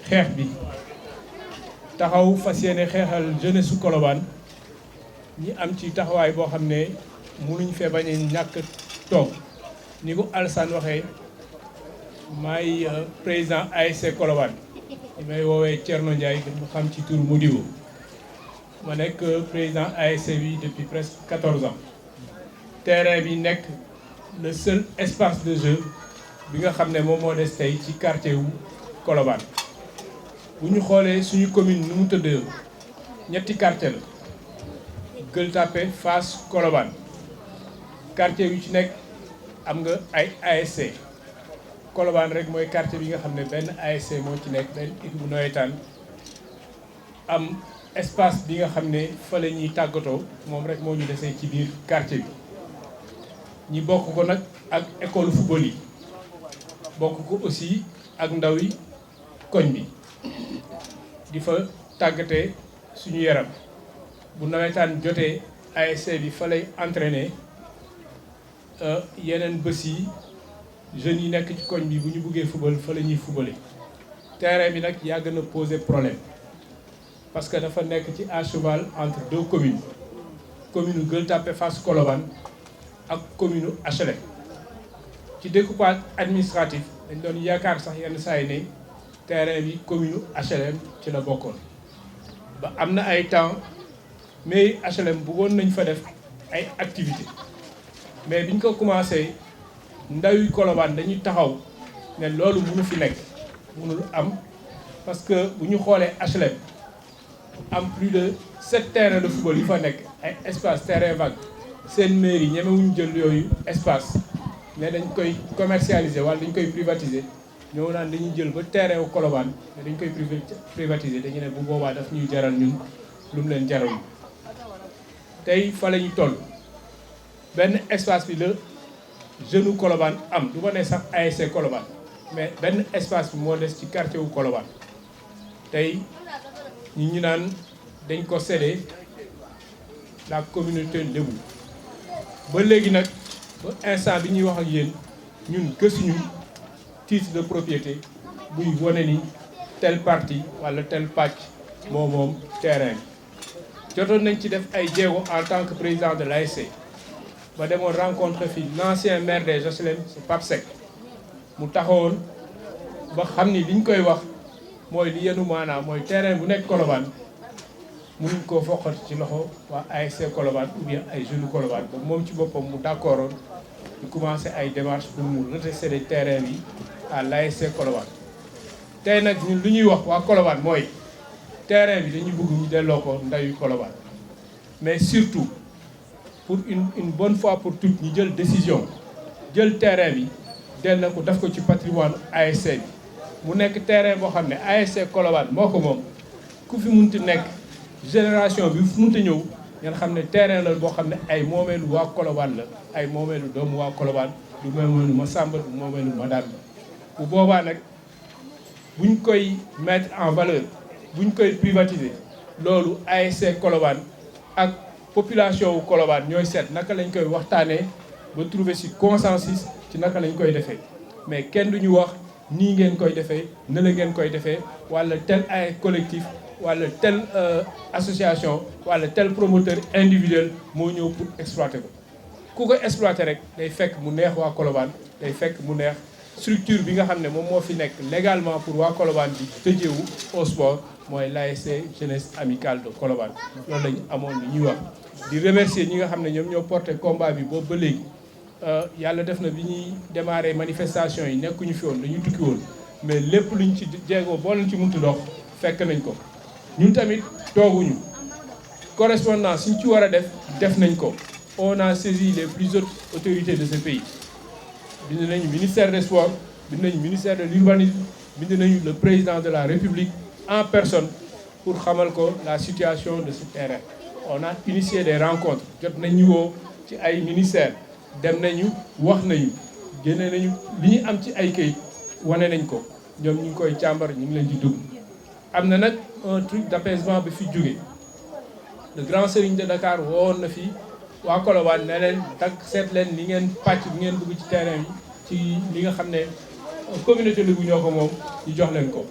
xeex bi taxaw fas yéene xeexal jeunesse su Colobane ñi am ci taxawaay boo xam ne mënuñ fee bañ a ñàkk toog ni ko Alassane waxee maay président ASC Colobane li may woowee Thierno Ndiaye gën ma xam ci tur Modibo ma nekk président ASC bi depuis presque 14 ans terrain bi nekk le seul espace de jeu bi nga xam ne moom moo des tey ci quartier wu Colobane bu ñu xoolee suñu commune nu mu tëddee ñetti quartier la Gueule Tapée Fass Colobane quartier yu ci nekk am nga ay ASC Colobane rek mooy quartier bi nga xam ne benn ASC moo ci nekk benn équipe bu nawetaan am espace bi nga xam ne fa la ñuy tàggatoo moom rek moo ñu desee ci biir quartier bi ñi bokk ko nag ak école football yi bokk ko aussi ak ndaw yi koñ bi di fa tàggatee suñu yaram bu nawetaan jotee ASC bi fa lay entraîner yeneen bés yi jeunes yi nekk ci koñ bi bu ñu buggee football fa la ñuy footballé terrain bi nag yàgg na poser problème parce que dafa nekk ci à cheval entre deux communes commune Gueule Tapée Fass Colobane ak commune HLM ci découpage administratif dañ doon yaakaar sax yenn saa yi ne terrain bi commune HLM ci la bokkoon ba am na ay temps mais HLM bëggoon nañ fa def ay activités mais biñ ko commencé ndawi Colobane dañuy taxaw ne loolu mënu fi nekk mënul am parce que bu ñu xoolee HLM am plus de 7 terrains de football yi fa nekk ay espace terrain vague seen mairie ñemewuñu jël yooyu espace mais dañ koy commercialiser wala dañ koy privatiser ñoo naan dañuy jël ba terrain wu Colobane mais dañ koy privatiser dañu ne bu boobaa daf ñuy jaral ñun lu mu leen jaral tey fa la ñu toll benn espace bi la jeune Colobane am du ma ne sax ASC Colobane mais benn espace bi moo des ci quartier wu Colobane tey ñu naan dañ ko cédé la communauté lébu ba léegi nag ba instant bi ñuy wax ak yéen ñun gësuñu titre de propriété buy wane ni tel parti wala tel pàcc moom terrain bi jotoon nañ ci def ay jéego en tant que président de l'ASC ba demoon rencontre fi l'ancien maire des HLM c'est Pape Seck mu taxawoon ba xam ni liñ koy wax mooy li yenu maanaam mooy terrain bu nekk Colobane mënuñ koo foqat ci loxo waa ASC Colobane ou bien ay jeunes Colobane ba moom ci boppam mu d'accordoon ñu commencé ay démarches pour mu retester terrain bi à l'ASC Colobane tey nag ñun lu ñuy wax waa Colobane mooy terrain bi dañuy bëgg ñu delloo ko ndawi Colobane mais surtout pour une bonne fois pour toutes ñu jël décision jël terrain bi del na ko def ko ci patrimoine ASC bi mu nekk terrain boo xam ne ASC Colobane moo ko moom ku fi munti nekk génération bi fu munti ñëw ngeen xam ne terrain la boo xam ne ay moomeelu waa Colobane la ay moomeelu doomu waa Colobane du moomeelu ma Samba du moomeelu ma daan bu boobaa nag buñ koy mettre en valeur buñ koy privatiser loolu ASC Colobane ak population wu Colobane ñooy seet naka lañ koy waxtaanee ba trouver ci consensus ci naka lañ koy defee mais kenn duñu wax nii ngeen koy defee ne la ngeen koy defee wala tel ay collectif wala tel association wala tel promoteur individuel moo ñëw pour exploiter ko ku ko exploiter rek day fekk mu neex waa Colobane day fekk mu neex structure bi nga xam ne moom moo fi nekk légalement pour waa Colobane bi tëjeewu au sport mooy l'ASC jeunesse amicale de Colobane loolu lañu amoon li ñuy wax di remercier ñi nga xam ne ñoom ñoo porté combat bi boobu ba léegi yàlla def na bi ñuy démarrer manifestation yi nekkuñu fi woon dañu tukki woon mais lépp luñ ci jéego boo leen ci muntu dox fekk nañ ko ñun tamit tooguñu correspondance suñ ci war a def nañ ko on a saisi les plus hautes autorités de ce pays bind nañu ministère des sports bind nañu ministère de l'urbanisme bind nañu le président de la République en personne pour xamal ko la situation de ce terrain on a initié des rencontres jot nañu woo ci ay ministères dem nañu wax nañu génne nañu li ñu am ci ay kayit wane nañ ko ñoom ñu ngi koy càmbar ñu ngi leen di dugg am na nag un truc d'apaisement bi fi jóge le grand serigne de Dakar woon na fi waa Colobane ne leen tak seet leen li ngeen pàcc bi ngeen bëgg ci terrain bi ci li nga xam ne communauté Lébu ñoo ko moom ñu jox leen ko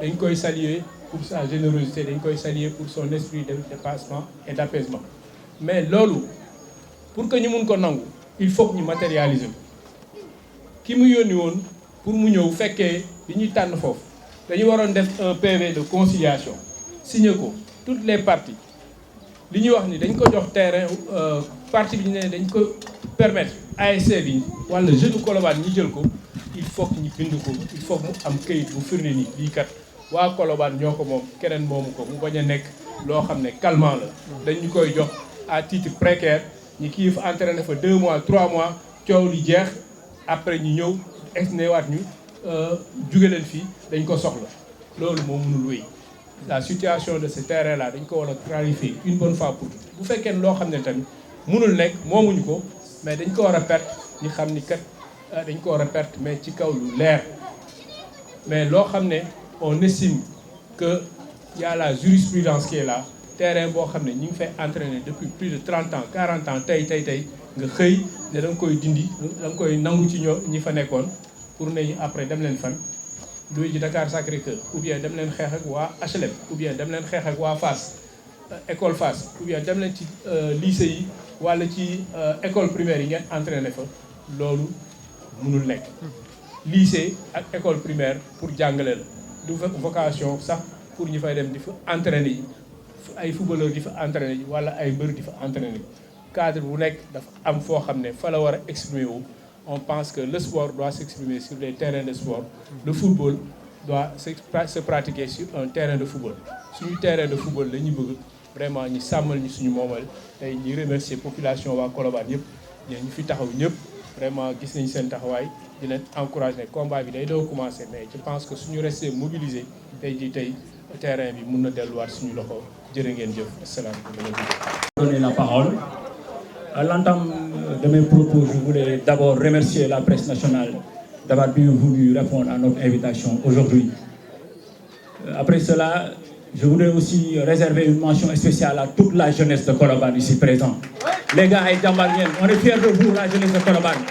dañ koy saluer pour sa générosité dañ koy saluer pour son esprit de dépassement et d'apaisement mais loolu pour que ñu mun ko nangu il faut que ñu matérialiser ko ki mu yónni woon pour mu ñëw fekkee li ñuy tànn foofu dañu waroon def un PV de conciliation signé ko toutes les parties li ñuy wax ni dañ ko jox terrain partie bi ñu ne dañ ko permettre ASC bi wala jeune Colobane ñu jël ko il faut que ñu bind ko il faut que mu am këyit bu firnde ni lii kat waa Colobane ñoo ko moom keneen moomu ko mu bañ a nekk loo xam ne calmant la dañ ñu koy jox à titre précaire ñi kii fa entraîné fa 2 mois 3 mois coow li jeex après ñu ñëw exnewaat ñu jóge leen fii dañ ko soxla loolu moo mënul wéy la situation de ce terrain là dañ ko war a clarifier une bonne fois pour toutes bu fekkee loo xam ne tamit mënul nekk moomuñu ko mais dañ ko war a perte ñu xam ni kat dañ ko war a perte mais ci kaw lu leer mais loo xam ne on estime que y a la jurisprudence qui est là terrain boo xam ne ñu ngi fay entraîner depuis plus de 30 ans 40 ans tey nga xëy ne da nga koy dindi da nga koy nangu ci ñi fa nekkoon pour ne ñu après dem leen fan luy ji Dakar Sacré-Cœur ou bien dem leen xeex ak waa HLM ou bien dem leen xeex ak waa Fass école Fass ou bien dem leen ci lycée yi wala ci école primaire yi ngeen entraîné fa loolu mënul nekk lycée ak école primaire pour jàngale la du vocation sax pour ñu fay dem di fa entraîné yi ay footballeur di fa entraîné yi wala ay mbër di fa entraîné yi cadre bu nekk dafa am foo xam ne fa la war a exprimer wu on pense que le sport doit s'exprimer sur les terrains de sport le football doit se pratiquer sur un terrain de football suñu terrain de football la ñu bëgg vraiment ñu sàmmal ñu suñu moomal tey ñu remercier population waa Colobane yëpp ñu fi taxaw ñëpp vraiment gis nañu seen taxawaay di leen encourager combat bi day doo commencer mais je pense que suñu rester mobilisé tey terrain bi mun na delluwaat suñu loxo jërë ngeen jëf asalaamaaleykum. Donner la parole. À l'entame de mes propos, je voulais d'abord remercier la presse nationale d'avoir bien voulu répondre à notre invitation aujourd'hui. Après cela, je voudrais aussi réserver une mention spéciale à toute la jeunesse de Colobane ici présente. Les gars et Jambalien, on est fiers de vous, la jeunesse de Colobane.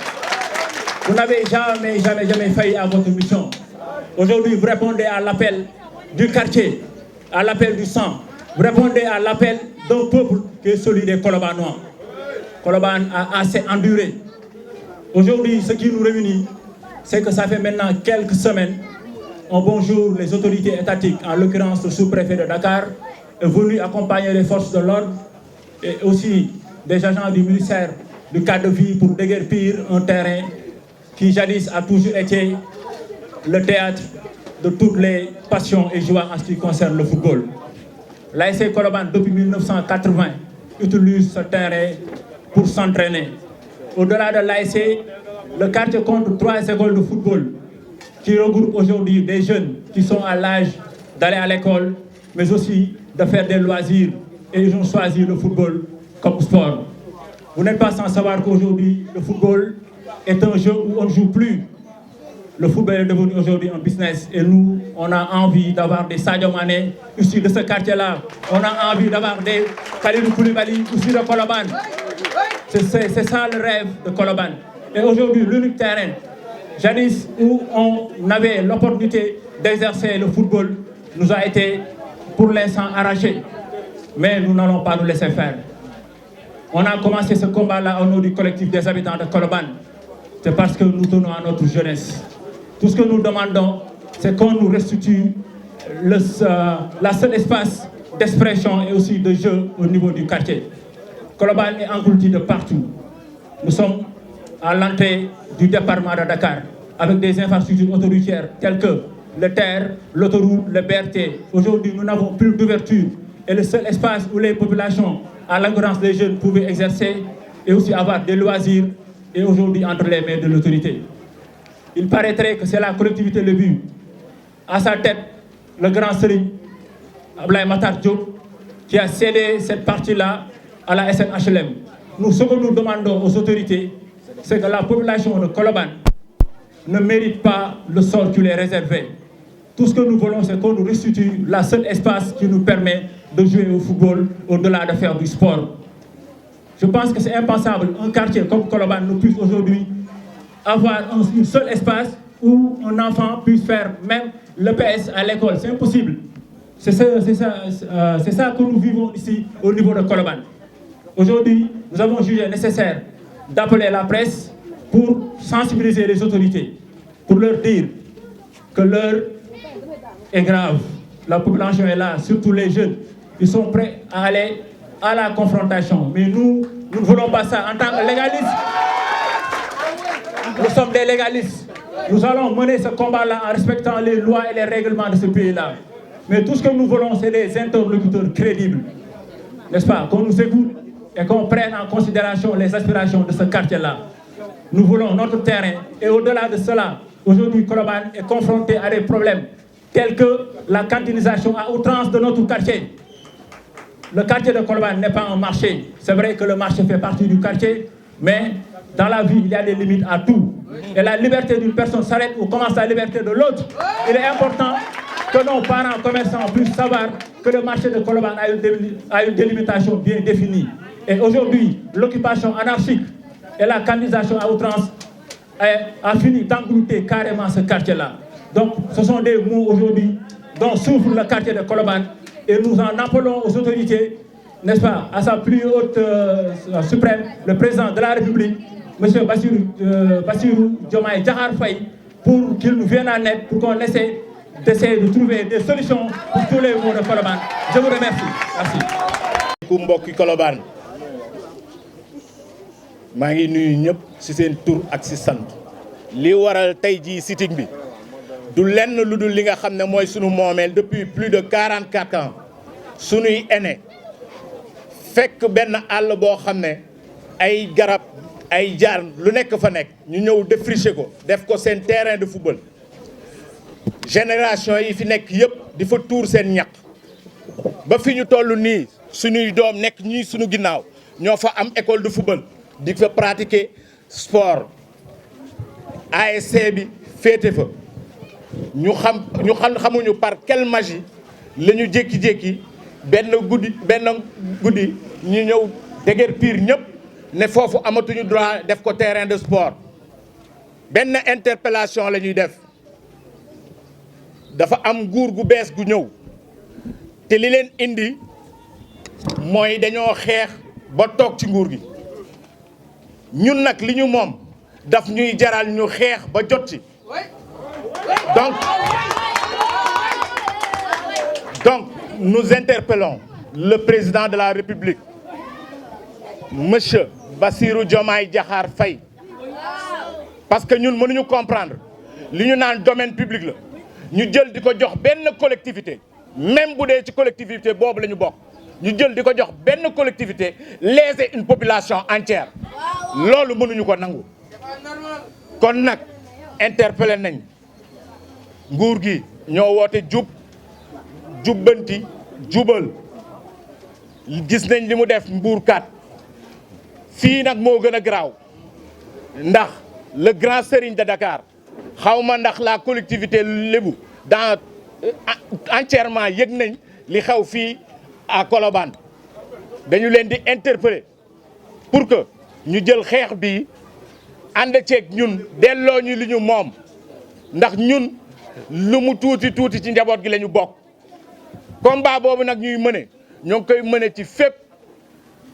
Vous n'avez jamais failli à votre mission. Aujourd'hui, vous répondez à l'appel du quartier, à l'appel du sang. Vous répondez à l'appel d'un peuple qui est celui des Colobanois. Colobane a assez enduré. Aujourd'hui, ce qui nous réunit, c'est que ça fait maintenant quelques semaines, un bonjour, les autorités étatiques, en l'occurrence le sous-préfet de Dakar, est venu accompagner les forces de l'ordre et aussi des agents du ministère du cadre de vie pour déguerpir un terrain qui jadis a toujours été le théâtre de toutes les passions et joies en ce qui concerne le football. L'ASC Colobane, depuis 1980, utilise ce terrain pour s'entraîner. Au-delà de l'ASC, le quartier compte 3 écoles de football qui regroupent aujourd'hui des jeunes qui sont à l'âge d'aller à l'école, mais aussi de faire des loisirs. Et ils ont choisi le football comme sport. Vous n'êtes pas sans savoir qu'aujourd'hui, le football est un jeu où on ne joue plus. Le football est devenu aujourd'hui un business et nous, on a envie d'avoir des Sadio Mané issus de ce quartier-là. On a envie d'avoir des Kalidou Koulibaly issus de Colobane. C'est ça le rêve de Colobane. Et aujourd'hui, l'unique terrain, jadis où on avait l'opportunité d'exercer le football, nous a été pour l'instant arraché. Mais nous n'allons pas nous laisser faire. On a commencé ce combat-là au nom du collectif des habitants de Colobane. C'est parce que nous tenons à notre jeunesse. Tout ce que nous demandons, c'est qu'on nous restitue la seule espace d'expression et aussi de jeu au niveau du quartier. Colobane est englouti de partout. Nous sommes à l'entrée du département de Dakar avec des infrastructures autoroutières telles que le TER, l'autoroute, le BRT. Aujourd'hui, nous n'avons plus d'ouverture et le seul espace où les populations, à l'occurrence des jeunes, pouvaient exercer et aussi avoir des loisirs est aujourd'hui entre les mains de l'autorité. Il paraîtrait que c'est la collectivité le but. À sa tête, le grand Serigne Abdoulaye Matar Diop qui a cédé cette partie-là à la SNHLM. Nous, ce que nous demandons aux autorités, c'est que la population de Colobane ne mérite pas le sort qui lui est réservé. Tout ce que nous voulons, c'est qu'on nous restitue la seule espace qui nous permet de jouer au football au-delà de faire du sport. Je pense que c'est impensable, un quartier comme Colobane ne puisse aujourd'hui avoir un seul espace où un enfant puisse faire même le PS à l'école. C'est impossible. C'est ça que nous vivons ici au niveau de Colobane. Aujourd'hui, nous avons jugé nécessaire d'appeler la presse pour sensibiliser les autorités, pour leur dire que l'heure est grave. La population est là, surtout les jeunes. Ils sont prêts à aller à la confrontation. Mais nous ne voulons pas ça. En tant que légalistes, nous sommes des légalistes. Nous allons mener ce combat-là en respectant les lois et les règlements de ce pays-là. Mais tout ce que nous voulons, c'est des interlocuteurs crédibles. N'est-ce pas? Qu'on nous écoute et qu'on prenne en considération les aspirations de ce quartier-là. Nous voulons notre terrain. Et au-delà de cela, aujourd'hui, Colobane est confronté à des problèmes tels que la cantinisation à outrance de notre quartier. Le quartier de Colobane n'est pas un marché. C'est vrai que le marché fait partie du quartier, mais dans la vie, il y a des limites à tout. Et la liberté d'une personne s'arrête où commence la liberté de l'autre. Il est important que nos parents commerçants puissent savoir que le marché de Colobane a une délimitation bien définie. Et aujourd'hui, l'occupation anarchique et la candidatisation à outrance a fini d'engloutir carrément ce quartier-là. Donc, ce sont des mots aujourd'hui dont souffre le quartier de Colobane. Et nous en appelons aux autorités, n'est-ce pas, à sa plus haute suprême, le président de la République, M. Bassirou Diomaye Diakhar Faye, pour qu'il nous vienne en aide, pour qu'on essaie de trouver des solutions pour tous les maux de Colobane. Je vous remercie. Merci. mbokki Colobane maa ngi nuyu ñëpp ci seen tur ak ci sant li waral tey jii sitting bi du lenn lu dul li nga xam ne mooy sunu moomeel depuis plus de 44 ans sunuy aîné fekk benn àll boo xam ne ay garab ay jaar lu nekk fa nekk ñu ñëw défricher ko def ko seen terrain de football génération yi fi nekk yëpp di fa tuur seen ñaq ba fi ñu toll nii suñuy doom nekk ñii suñu ginnaaw ñoo fa am école de football di fa pratiquer sport ASC bi féete fa ñu xamuñu par quelle magie la ñu jékki-jékki benn guddi ñu ñëw dëgër piir ñëpp ne foofu amatuñu droit def ko terrain de sport benn interpellation la ñuy def dafa am nguur gu bees gu ñëw te li leen indi mooy dañoo xeex ba toog ci nguur gi ñun nag li ñu moom daf ñuy jaral ñu xeex ba jot ci donc nous interpellons le président de la République monsieur Bassirou Diomaye Diakhar Faye parce que ñun mënuñu comprendre li ñu naan domaine public la ñu jël di ko jox benn collectivité même bu dee ci collectivité boobu la ñu bokk ñu jël di ko jox benn collectivité léser une population entière loolu mënuñu ko nangu kon nag interpellé nañ nguur gi ñoo woote jubbanti jubal gis nañ li mu def Mbourkat fii nag moo gën a garaaw ndax le grand serigne de Dakar xawma ndax la collectivité lébu dans entièrement yëg nañ li xew fii à Colobane dañu leen di interpeller pour que ñu jël xeex bi ànd ceeg ñun delloo ñu li ñu moom ndax ñun lu mu tuuti ci njaboot gi la ñu bokk combat boobu nag ñuy mëne ñoo ngi koy mëne ci fépp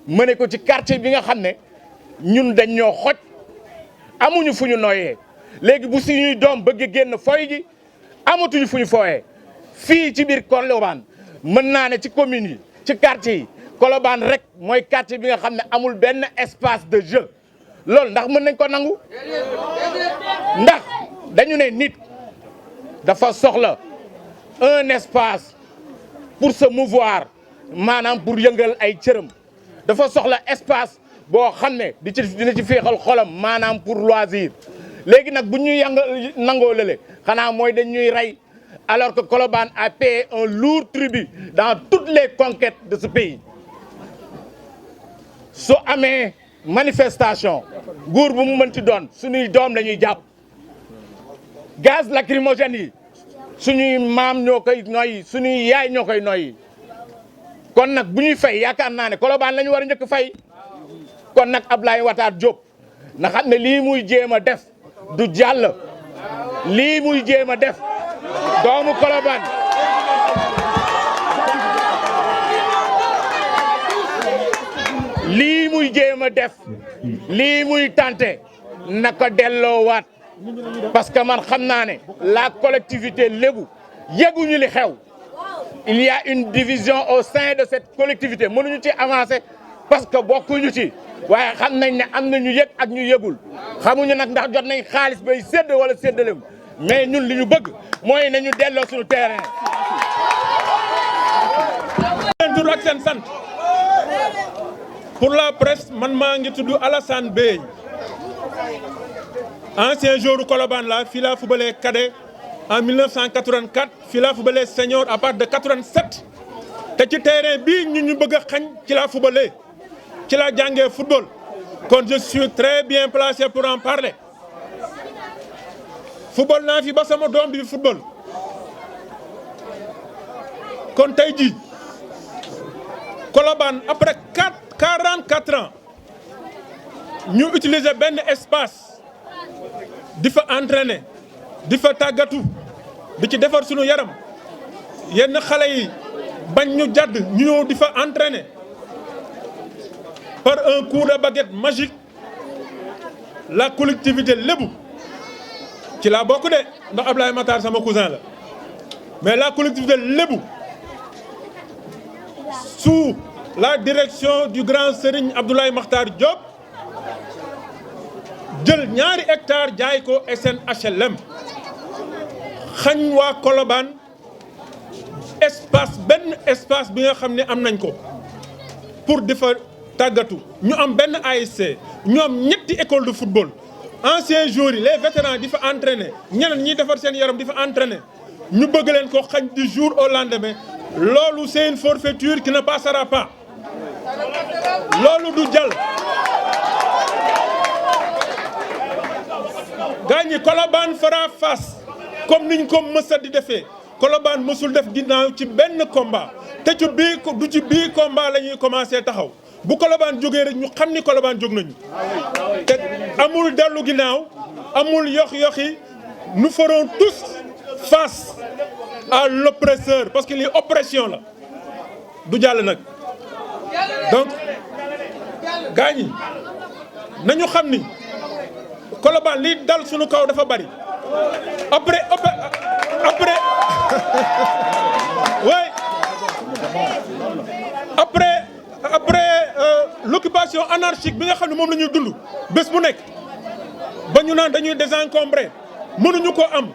mëne ko ci quartier bi nga xam ne ñun dañ ñoo xoj amuñu fu ñu noyyee léegi bu suñuy doom bëgg génn foy ji amatuñu fu ñu fooyee fii ci biir Colobane mën naa ne ci communes yi ci quartier yi Colobane rek mooy quartier bi nga xam ne amul benn espace de jeu loolu ndax mën nañ ko nangu ndax dañu ne nit dafa soxla un espace pour se mouvoir maanaam pour yëngal ay cëram dafa soxla espace boo xam ne dina ci féexal xolam maanaam pour loisir léegi nag bu ñuy nangoo lële xanaa mooy dañ ñuy rey alors que Colobane a payé un lourd tribut dans toutes les conquêtes de ce pays su amee manifestation nguur bu mu mënti doon suñuy doom la ñuy jàpp gaz lacrymogène yi suñuy maam ñoo koy noyyi suñuy yaay ñoo koy noyyi kon nag bu ñuy fay yaakaar naa ne Colobane la ñu war a njëkk fay kon nag Abdoulaye Watar Diop na xam ne lii muy jéem a def du jàll lii muy jéem a def doomu Colobane lii muy jéem a def lii muy tenter naka delloowaat parce que man xam naa ne la collectivité lébu yëguñu li xew il y a une division au sein de cette collectivité mënuñu ci avancer parce que bokkuñu ci waaye xam nañ ne am na ñu yëg ak ñu yëgul xamuñu nag ndax jot nañ xaalis bay sédd wala séddalewu mais ñun li ñu bëgg mooy nañu delloo suñu terrain. seen tur ak seen sant pour la presse man maa ngi tudd Alassane Bey ancien joueur Colobane la fii laa footballé cadet en 1984 fii laa footballé senior à partir de 87 te ci terrain bii ñu bëgg a xañ ci laa footballé ci laa jàngee football kon je suis très bien placé pour en parler football naa fi ba sama doom di football kon tey jii Colobane après 44 ans ñu utiliser benn espace di fa entraîner di fa tàggatu di ci defar sunu yaram yenn xale yi bañ ñu jàdd ñu ñëw di fa entraîner par un coup de baguette magique la collectivité lébu ci laa bokk de ndax Ablaye Matar sama cousin la mais la collectivité lébu sous la direction du grand Serigne Abdoulaye Makhtar Diop jël ñaari hectares jaay ko SNHLM xañ waa Colobane espace benn espace bi nga xam ne am nañ ko pour di fa tàggatu ñu am benn ASC ñu am ñetti école de football anciens joueurs yi les vétérans di fa entraîner ñeneen ñiy defar seen yaram di fa entraîner ñu bëgg leen ko xañ du jour au lendemain loolu c'est une forfaiture qui ne passera pas loolu du jàll. gaañi Colobane fera face comme niñ ko mësa di defee Colobane mësul def ginnaaw ci benn combat te ci bii du ci bii combat la ñuy commencé taxaw bu Colobane jógee rek ñu xam ni Colobane jóg nañu te amul dellu ginnaaw amul yox-yoxi nous ferons tous face à l'oppresseur parce que lii oppression la du jàll nag donc gaañi nañu xam ni Colobane lii dal suñu kaw dafa bari après ouais après l'occupation anarchique bi nga xam ne moom la ñuy dund bés bu nekk ba ñu naan dañuy désencombrer mënuñu ko am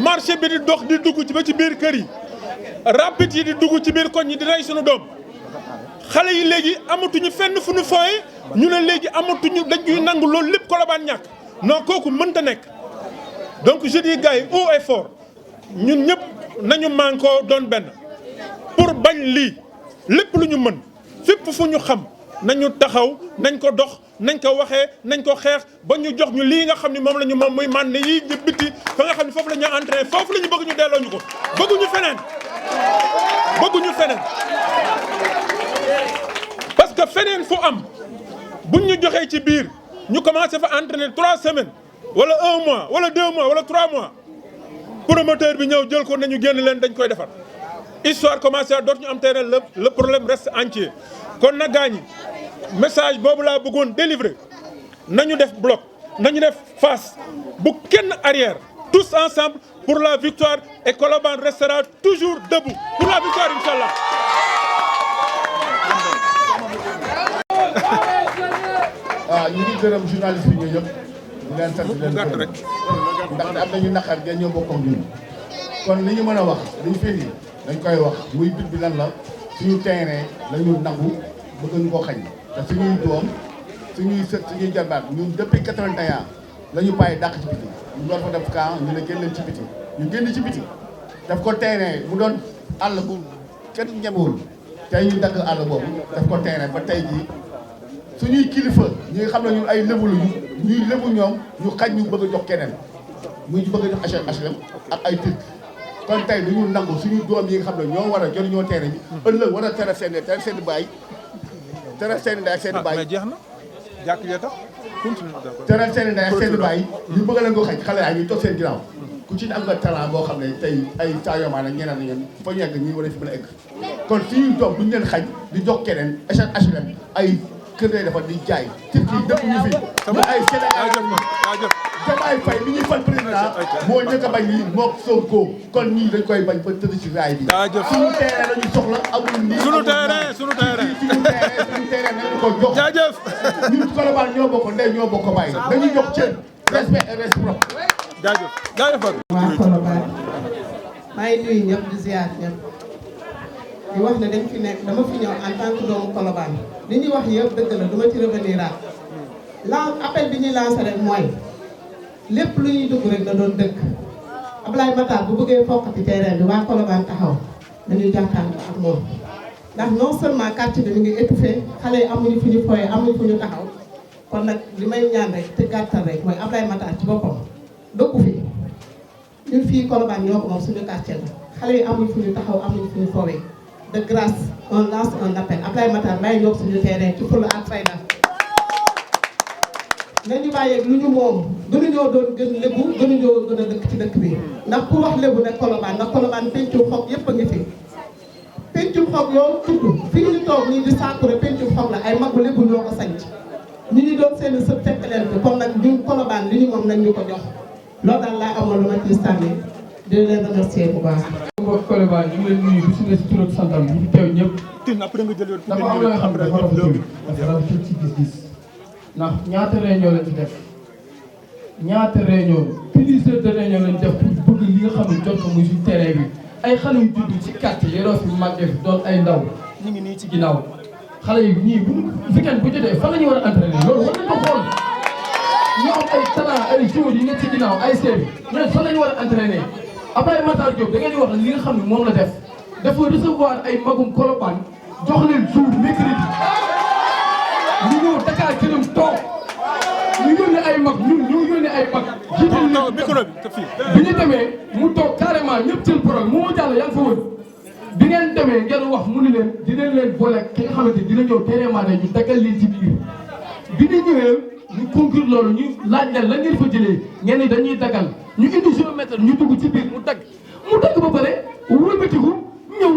marché bi di dox di dugg ci ba ci biir kër yi rapide yi di dugg ci biir koñ yi di rey suñu doom xale yi léegi amatuñu fenn fu ñu fooye ñu ne léegi amatuñu dañuy nangu loolu lépp Colobane ñàkk non kooku mënta nekk donc je dis gars yi haut et fort ñun ñëpp nañu mànkoo doon benn pour bañ lii lépp lu ñu mën fépp fu ñu xam nañu taxaw nañ ko dox nañ ko waxee nañ ko xeex ba ñu jox ñu lii nga xam ne moom la ñu moom muy man ne yii ñu biti fa nga xam ne foofu la ñu entraîné foofu la ñu bëgg ñu delloo ñu ko bëgguñu feneen parce que feneen fu am buñ ñu joxee ci biir ñu commencé fa entraîner 3 semaines wala 1 mois wala 2 mois wala 3 mois promoteur bi ñëw jël ko nañu génn leen dañ koy defar histoire commencé à dootuñu am terrain le problème reste entier kon na gaañi message boobu laa bëggoon délivrer nañu def bloc nañu def face bu kenn arrière tous ensemble pour la victoire et Colobane restera toujours debout pour la victoire inchallah. ñu ngi gërëm journaliste yi ñoo yëpp di leen sant di leen gërëm ndaxte am nañu naqar ngeen ñoo bokk ak ñun kon li ñu mën a wax li ñu fi indi dañ koy wax muy bit bi lan la suñu terrain la ñu nangu bëgg ñu ko xañ te suñuy doom suñuy sët suñuy jarbaat ñun depuis 81 la ñu bàyyi dàq ci biti ñu doon fa def camp ñu ne génn leen ci biti ñu génn ci biti daf ko terrain mu doon àll bu kenn ñemewul tey ñu dagg àll boobu daf ko terrain ba tey jii suñuy kilifa ñi nga xam ne ñun ay lébu lañu ñuy lébu ñoom ñu xañ ñu bëgg a jox keneen muy bëgg a jox HLM ak ay turc kon tey du ñu nangu suñu doom yi nga xam ne ñoo war a jël ñoo terrain bi ëllëg war a tere seen baay tere seen ndey ak seen baay. mais jeex na jàkk jee tax continue. tere seen ndey ak seen baay ñu bëgg leen ko xañ xale yaa ngi toog seen ginnaaw ku ci ne am nga talent boo xam ne tey ay taayomaan ak ñeneen ñeneen fa ñu egg ñii war a fi mën a egg kon fii ñu toog duñu leen xañ di jox keneen HLM ay kër lay defar di jaay kër kii dëkk ñu fi ñu ay Sénégal Diomaye Faye mi ñuy fal président moo njëkk a bañ lii mook Sonko kon ñii dañ koy bañ ba tëdd ci raay bi suñu terrain la ñu soxla amul nii suñu terrain nañu ko jox ñun Colobane ñoo bokk ndey ñoo bokk bàyyi dañuy jox cër respect et réciproque waa Colobane maa ngi nuyu ñëpp di ziar ñëpp di wax ne dañ fi nekk dama fi ñëw en tant que doomu Colobane li ñuy wax yëpp dëgg la duma ci revenir appel bi ñuy lancé rek mooy lépp lu ñuy dugg rek da doon dëkk Ablaye Matar bu bëggee fokkati terrain bi waa Colobane taxaw dañuy jàkkaarloo ak moom ndax non seulement quartier bi mi ngi étouffé xale yi amuñu fu ñu fooyee amuñu fu ñu taxaw kon nag li may ñaan rek te gàttal rek mooy Ablaye Matar ci boppam dëkku fi ñun fii Colobane ñoo ko moom suñu quartier la xale yi amuñu fu ñu taxaw amuñu fu ñu foowee de grâce on lance un appel Ablaye Matar bàyyi ñoo suñu terrain ci fulla ak fayda nañu bàyyeeg lu ñu moom gënuñoo doon gën lébu gënuñoo gën a dëkk ci dëkk bi ndax ku wax lébu ne Colobane ndax Colobane pencum xob yépp a ngi fi pencum xob yow tudd fi ñu toog nii di saakure pencum xob la ay magu lébu ñoo ko sanc ñu ñu doon seen sëb fekk leen fi kon nag ñun Colobane li ñu moom nañ ñu ko jox loolu daal laa amoon lu ma ciy sànni di leen remercier bu baax. mbokk Colobane ñu ngi leen nuyu bu si ne si tur ak santam ñu fi teew ñëpp dafa am loo xam ne dafa rafetul ci gis-gis ndax ñaata réunion lañ ci def ñaata réunion plusieurs de réunion lañ def pour bëgg li nga xam ne jot ko muy suñu terrain bi ay xale yu judd ci quartier yoroo fi màggee fi doon ay ndaw ñu ngi nii ci ginnaaw xale yi ñii bu weekend bu jotee fan la ñu war a entraîner loolu war nañ ko xool ñu am ay talent ay joueurs yi nekk ci ginnaaw ay seebi ñooñu fan la ñu war a entraîner Ablaye Matar Diop da ngeen di wax li nga xam ne moom la def dafa recevoir ay magum Colobane jox leen jour mercredi ñu ñëw Dakar këram toog ñu yónnee ay mag ñun ñu yónnee ay mag jiital micro bi ñu demee mu toog carrément ñëpp jël programme mu jàll yaa ngi fa wër bi ngeen demee ngeen wax mu ni leen dinañ leen boole ki nga xamante dina ñëw carrément ne ñu daggal leen ci biir bi ñu ñëwee ñu conclure loolu ñu laaj leen la ngeen fa jëlee ngeen ni dañuy daggal ñu indi géomètre ñu dugg ci biir mu dagg ba pare wëlbatiku ñëw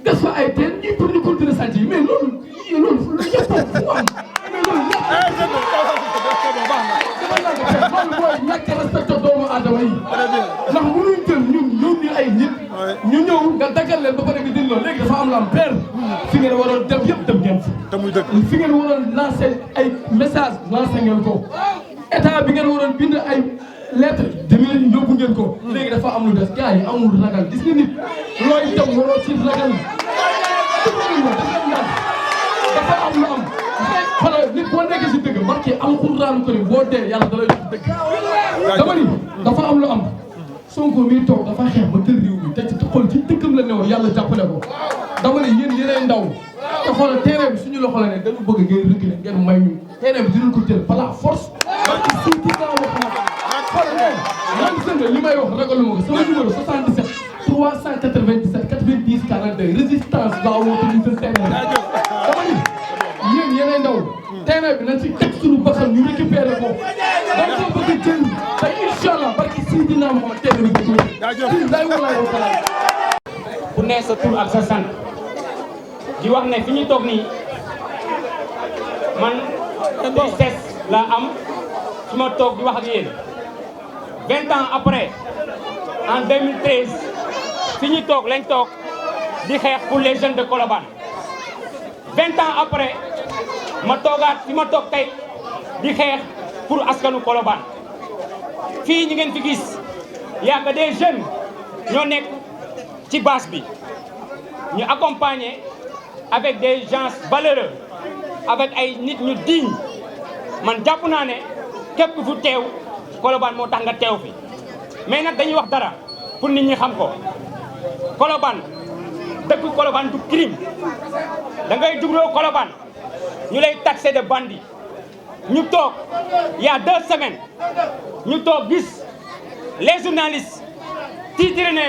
gas fa ay teen ñuy pour ñu continuer sant yi mais loolu yëpp fu am mais loolu mooy ñàkk respecté doomu aadama yi ndax mënuñ jël ñun yónni ay nit ñu ñëw nga daggal leen ba pare nga dindi loolu léegi dafa am la am père fi ngeen waroon dem yëpp dem ngeen fi ngeen waroon lancé ay message lancé ngeen ko état bi ngeen waroon bind ay lettre demee yóbbu ngeen ko léegi dafa am lu des gars yi amul ragal gis nga nit looy dem waroo ci ragal dafa am lu am xoolal nit boo nekkee si dëgg barke alxuraanu karim boo dee yàlla da lay jox dëgg dama ni dafa am lu am Sonko mii toog dafa xeex ba tël réew mi te ci xool ci dëkkam la ne woon yàlla jàppale ko dama ni yéen yéenay ndaw te xoolal terrain bi suñu loxo la ne dañu bëgg ngeen reculer ngeen may ñu terrain bi dinañ ko jël par la force barke surtout daa wax xoolal man sëñ li may wax ragaluma ko sama numéro 77 397 90 42 résistance laa woote ñu jël terrain dama ni yéen yéenay ndaw terrain bi nañ ci teg suñu bakkan ñu récupéré ko dañ ko bëgg a jël te incha allah barki Seydina Muhammad terrain bi ko day walaay wa salaam ku ne sa tur ak sa sant di wax ne fi ñu toog nii man tristesse laa am su ma toog di wax ak yéen 20 ans après en 2013 fi ñu toog lañ toog di xeex pour les jeunes de Colobane 20 ans après ma toogaat fi ma toog tey di xeex pour askanu Colobane fii ñu ngeen fi gis y a que des jeunes ñoo nekk ci base bi ñu accompagner avec des gens valeureux avec ay nit ñu digne man jàpp naa ne képp fu teew Colobane moo tax nga teew fi mais nag dañuy wax dara pour nit ñi xam ko Colobane dëkk Colobane du crime da ngay jubloo Colobane ñu lay taxé de bandit ñu toog il y a 2 semaines ñu toog gis les journalistes titré ne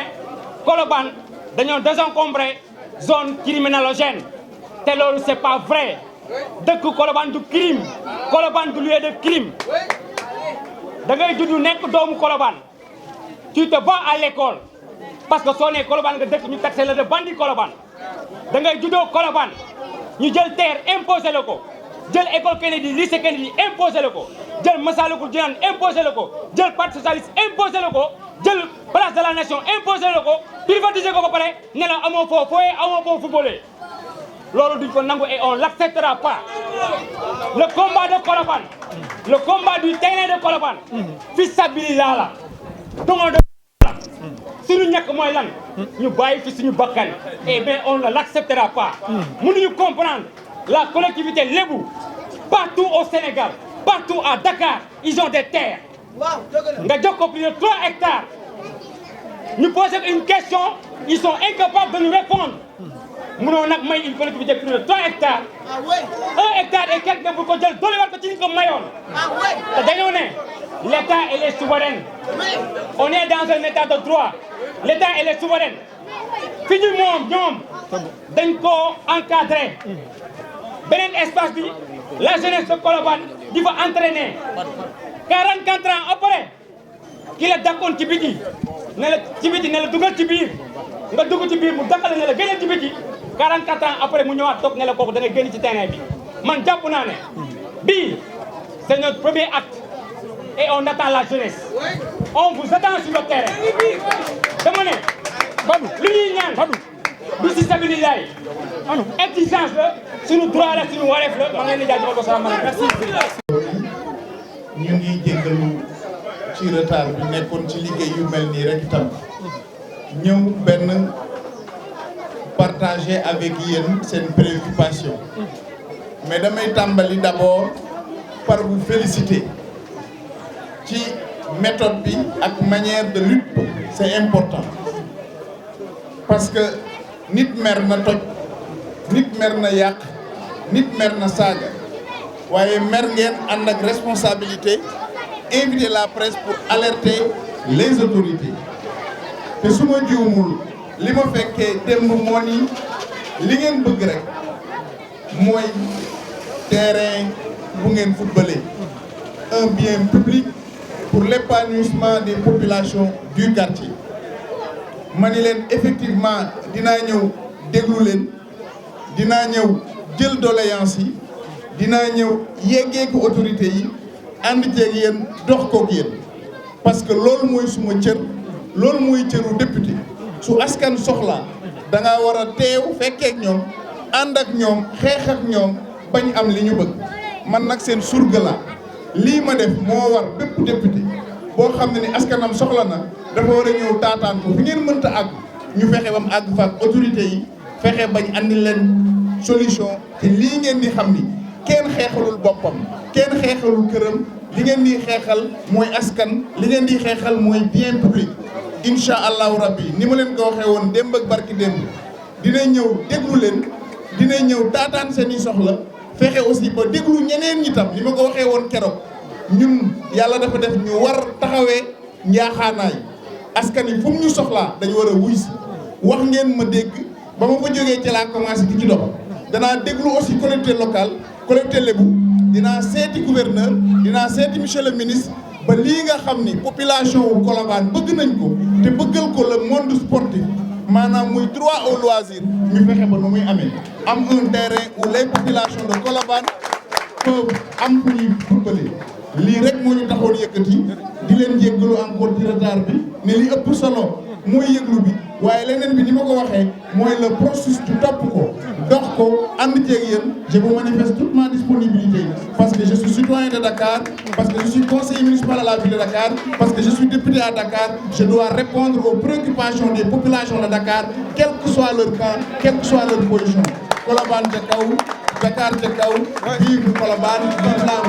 Colobane dañoo désencombré zone criminogène te loolu c'est pas vrai dëkk Colobane du crime Colobane du lieu de crime da ngay judd nekk doomu Colobane tu te vas à l'école parce que soo nee Colobane nga dëkk ñu taxé la de bandi Colobane da ngay juddoo Colobane ñu jël terre imposé la ko jël école Kennedy lycée Kennedy imposé la ko jël Massalikul Jinaan imposé la ko jël parti socialiste imposé la ko jël place de la nation imposé la ko privatisé ko ba pare ne la amoo foo fooyee amoo foo footballé loolu duñ ko nangu et on l'acceptera pas. Le combat de Colobane le combat du terrain de Colobane fils sabilillah la dongo de la suñu ñàkk mooy lan ñu bàyyi fi suñu bakkan et bien on ne l'acceptera pas. mënuñu comprendre la collectivité Lébou partout au Sénégal partout à Dakar ils ont des terres nga jox ko plus de 3 hectares ñu poser une question ils sont incapables de nous répondre. mënoo nag may une collectivité plus de 3 hectares 1 hectare et quelque bu ko jël dolliwaat ko ci ñu ko mayoon te dañoo ne l'État il est souverain on est dans un état de droit l'État il est souverain fi ñu moom ñoom dañ koo encadré beneen espace bi la jeunesse de Colobane di fa entraîner 44 ans après ki la dakkoon ci biti ne la ci biti ne la dugal ci biir nga dugg ci biir mu dakkale ne la génneel ci biti 44 ans après mu ñëwaat toog ne la kooku da ngay génn ci terrain bi man jàpp naa ne bii c'est notre premier acte et on attend la jeunesse on vous attend sur le terrain dama ne lu ñuy ñaan du si sabilillah exigence la suñu droit la suñu wareef la ma ngi leen di jaajëfal ko salaamaaleykum merci. ñu ngi jéggalu ci retard bi nekkoon ci liggéey yu mel nii rek itam ñëw benn partager avec yéen seen préoccupation mais damay tàmbali d'abord par vous féliciter ci méthode bi ak manière de lutte c'est important parce que nit mer na toj nit mer na yàq nit mer na saaga waaye mer ngeen ànd ak responsabilité inviter la presse pour alerter les autorités te su ma juumul li ma fekkee démb moo ni li ngeen bëgg rek mooy terrain bu ngeen footballé un bien public pour l'épanouissement des populations du quartier ma ni leen effectivement dinaa ñëw déglu leen dinaa ñëw jël doléance yi dinaa ñëw yeggee ko autorité yi ànd ceeg yéen dox koog yéen parce que loolu mooy suma cër loolu mooy cëru député su askan soxla da nga war a teew fekkee ak ñoom ànd ak ñoom xeex ak ñoom bañ am li ñu bëgg man nag seen surga la lii ma def moo war bépp député boo xam ne ni askanam soxla na dafa war a ñëw taataan ko fi ngeen mënta àgg ñu fexe ba mu àgg fa ak autorité yi fexe bañ andi leen solution te lii ngeen di xam ni kenn xeexalul boppam kenn xeexalul këram li ngeen di xeexal mooy askan li ngeen di xeexal mooy bien public incha allahu rabbi ni ma leen ko waxee woon démb ak barki démb dina ñëw déglu leen dina ñëw taataan seen i soxla fexe aussi ba déglu ñeneen ñi tam ni ma ko waxee woon keroog ñun yàlla dafa def ñu war taxawee njaaxaanaay askan yi fu mu ñu soxlaa dañu war a wuy si wax ngeen ma dégg ba ma fa jógee ci laa commencé di ci dox danaa déglu aussi collectivité locale collectivité Lébou dinaa seeti gouverneur dinaa seeti monsieur le ministre ba lii nga xam ni population wu Colobane bëgg nañ ko te bëggal ko le monde sportif maanaam muy droit au loisir ñu fexe ba nu muy amee am un terrain où les populations de Colobane peuvent am fu ñuy footballé lii rek moo ñu taxoon yëkkati di leen jéggalu encore ci retard bi ne li ëpp solo mooy yëglu bi waaye leneen bi ni ma ko waxee mooy le processus du topp ko dox ko ànd ceeg yéen je vous manifeste toute ma disponibilité parce que je suis citoyen de Dakar parce que je suis conseiller municipal à la ville de Dakar parce que je suis député à Dakar je dois répondre aux préoccupations des populations de Dakar quel que soit leur camp quelle que soit leur position Colobane ca kaw Dakar ca kaw vive Colobane vive la